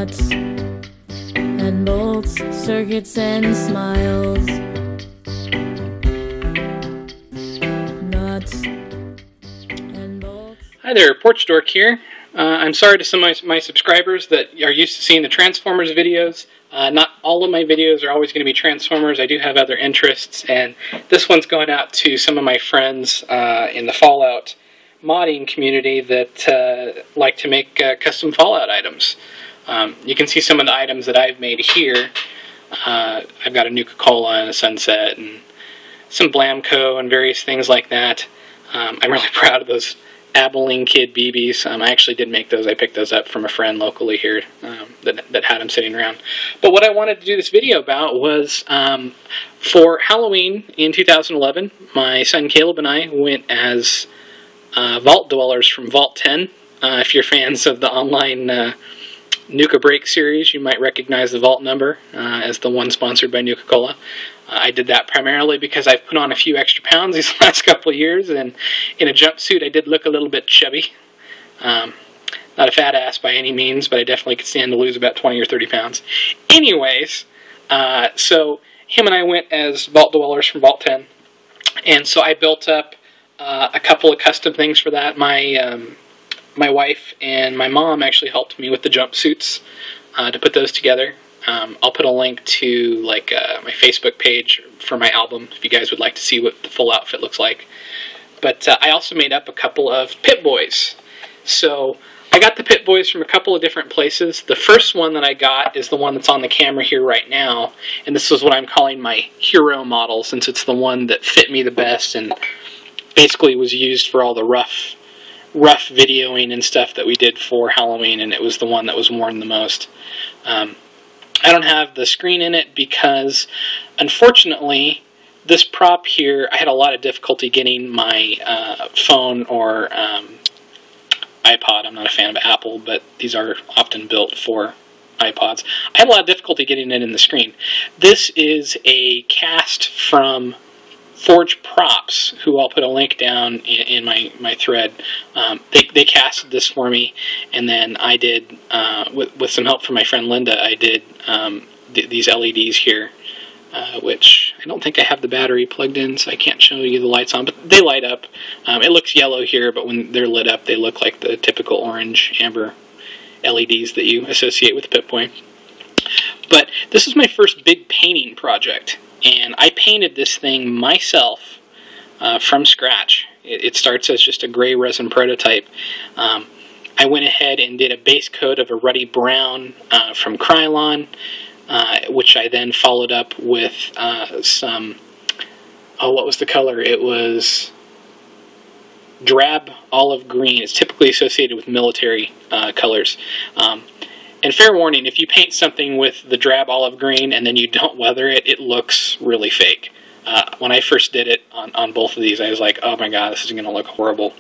nuts and bolts, circuits and smiles. Nuts and bolts. Hi there, Porch Dork here. I'm sorry to some of my subscribers that are used to seeing the Transformers videos. Not all of my videos are always going to be Transformers. I do have other interests, and this one's going out to some of my friends in the Fallout modding community that like to make custom Fallout items. You can see some of the items that I've made here. I've got a Nuka-Cola and a Sunset and some Blamco and various things like that. I'm really proud of those Abilene Kid BBs. I actually did make those. I picked those up from a friend locally here that had them sitting around. But what I wanted to do this video about was for Halloween in 2011, my son Caleb and I went as Vault Dwellers from Vault 10. If you're fans of the online Nuka Break series, you might recognize the Vault number as the one sponsored by Nuka-Cola. I did that primarily because I've put on a few extra pounds these last couple of years, and in a jumpsuit I did look a little bit chubby. Not a fat ass by any means, but I definitely could stand to lose about 20 or 30 pounds. Anyways, so him and I went as Vault Dwellers from Vault 10, and so I built up a couple of custom things for that. My wife and my mom actually helped me with the jumpsuits to put those together. I'll put a link to my Facebook page for my album if you guys would like to see what the full outfit looks like. But I also made up a couple of Pipboys. So I got the Pipboys from a couple of different places. The first one that I got is the one that's on the camera here right now, and this is what I'm calling my hero model, since it's the one that fit me the best and basically was used for all the rough videoing and stuff that we did for Halloween, and it was the one that was worn the most. I don't have the screen in it because, unfortunately, this prop here, I had a lot of difficulty getting my phone or iPod. I'm not a fan of Apple, but these are often built for iPods. I had a lot of difficulty getting it in the screen. This is a cast from Forge Props, who I'll put a link down in my thread. They casted this for me, and then I did, with some help from my friend Linda, I did these LEDs here, which I don't think I have the battery plugged in, so I can't show you the lights on, but they light up. It looks yellow here, but when they're lit up, they look like the typical orange, amber LEDs that you associate with the Pip-Boy. But this is my first big painting project, and I painted this thing myself from scratch. It starts as just a gray resin prototype. I went ahead and did a base coat of a ruddy brown from Krylon, which I then followed up with some, what was the color? It was drab olive green. It's typically associated with military colors. And fair warning, if you paint something with the drab olive green and then you don't weather it, it looks really fake. When I first did it on both of these, I was like, oh my god, this is going to look horrible.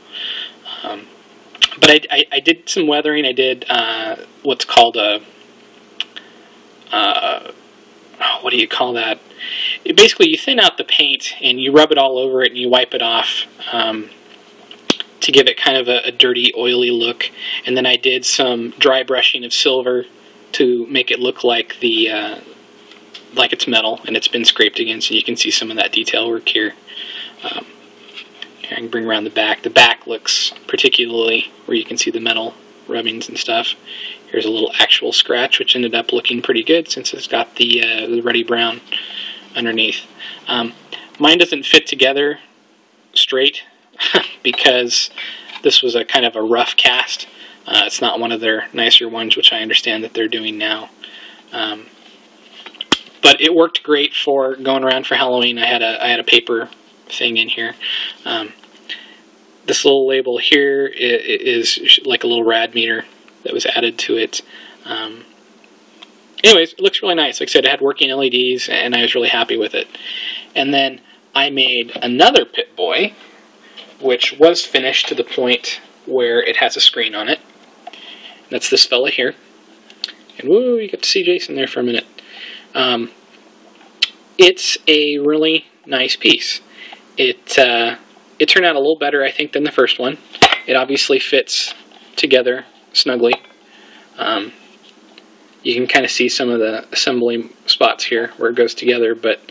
But I did some weathering. I did what's called a, what do you call that? Basically, you thin out the paint and you rub it all over it and you wipe it off to give it kind of a dirty, oily look. And then I did some dry brushing of silver to make it look like like it's metal and it's been scraped against, and you can see some of that detail work here. I can bring around the back. The back looks particularly where you can see the metal rubbings and stuff. Here's a little actual scratch, which ended up looking pretty good since it's got the ruddy brown underneath. Mine doesn't fit together straight because this was a kind of a rough cast. It's not one of their nicer ones, which I understand that they're doing now. But it worked great for going around for Halloween. I had a paper thing in here. This little label here is like a little rad meter that was added to it. Anyways, it looks really nice. Like I said, it had working LEDs, and I was really happy with it. And then I made another Pip-Boy, which was finished to the point where it has a screen on it. That's this fella here. And woo, you get to see Jason there for a minute. It's a really nice piece. It turned out a little better, I think, than the first one. It obviously fits together snugly. You can kind of see some of the assembly spots here where it goes together, but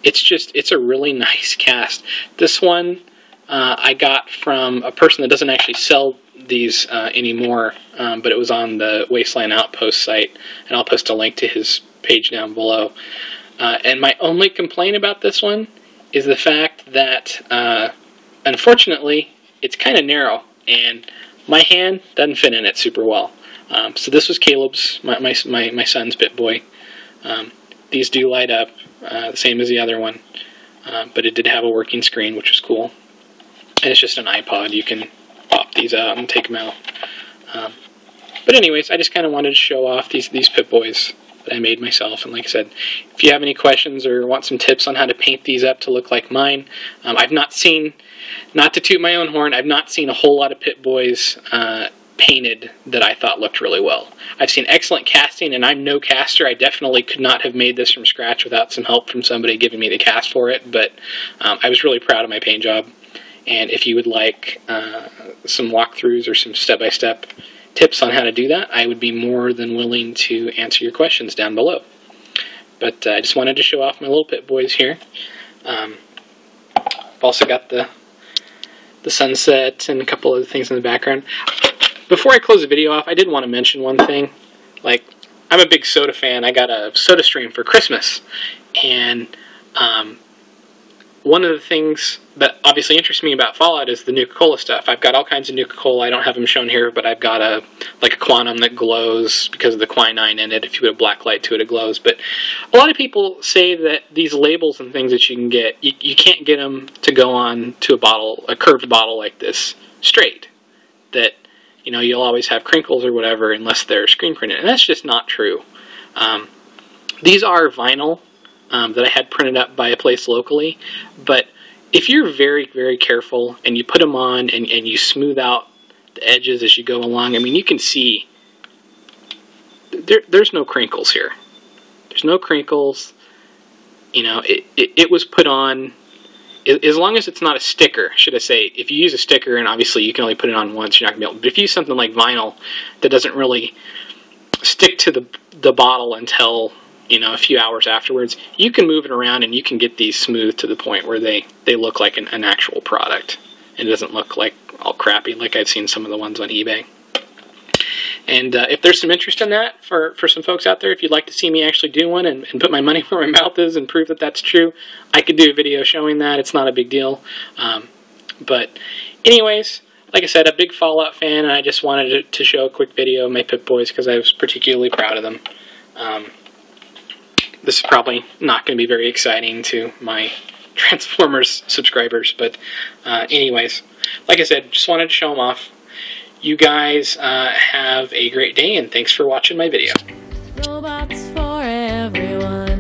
it's a really nice cast. This one I got from a person that doesn't actually sell these anymore, but it was on the Wasteland Outpost site, and I'll post a link to his page down below. And my only complaint about this one is the fact that, unfortunately, it's kind of narrow, and my hand doesn't fit in it super well. So this was Caleb's, my son's Pipboy. These do light up, the same as the other one, but it did have a working screen, which was cool. And it's just an iPod. You can pop these out and take them out. But anyways, I just kind of wanted to show off these Pipboys that I made myself. And like I said, if you have any questions or want some tips on how to paint these up to look like mine, I've not seen, not to toot my own horn, I've not seen a whole lot of Pipboys painted that I thought looked really well. I've seen excellent casting, and I'm no caster. I definitely could not have made this from scratch without some help from somebody giving me the cast for it, but I was really proud of my paint job. And if you would like some walkthroughs or some step-by-step tips on how to do that, I would be more than willing to answer your questions down below. But I just wanted to show off my little Pipboys here. I've also got the sunset and a couple other things in the background. Before I close the video off, I did want to mention one thing. Like, I'm a big soda fan. I got a soda stream for Christmas, and one of the things that obviously interests me about Fallout is the Nuka-Cola stuff. I've got all kinds of Nuka-Cola. I don't have them shown here, but I've got a Quantum that glows because of the quinine in it. If you put a black light to it, it glows. But a lot of people say that these labels and things that you can get, you can't get them to go on to a curved bottle like this straight. That, you know, you'll always have crinkles or whatever unless they're screen printed. And that's just not true. These are vinyl that I had printed up by a place locally, but if you're very, very careful and you put them on and you smooth out the edges as you go along, I mean, you can see there's no crinkles here. There's no crinkles. You know, it was put on, as long as it's not a sticker, should I say. If you use a sticker, and obviously you can only put it on once, you're not going to be able to, but if you use something like vinyl that doesn't really stick to the bottle until, you know, a few hours afterwards, you can move it around and you can get these smooth to the point where they look like an actual product. It doesn't look like all crappy like I've seen some of the ones on eBay. And if there's some interest in that for some folks out there, if you'd like to see me actually do one and put my money where my mouth is and prove that that's true, I could do a video showing that. It's not a big deal. But anyways, like I said, a big Fallout fan, and I just wanted to show a quick video of my Pipboys because I was particularly proud of them. This is probably not going to be very exciting to my Transformers subscribers, but anyways, like I said, just wanted to show them off. You guys have a great day, and thanks for watching my video. Robots for everyone.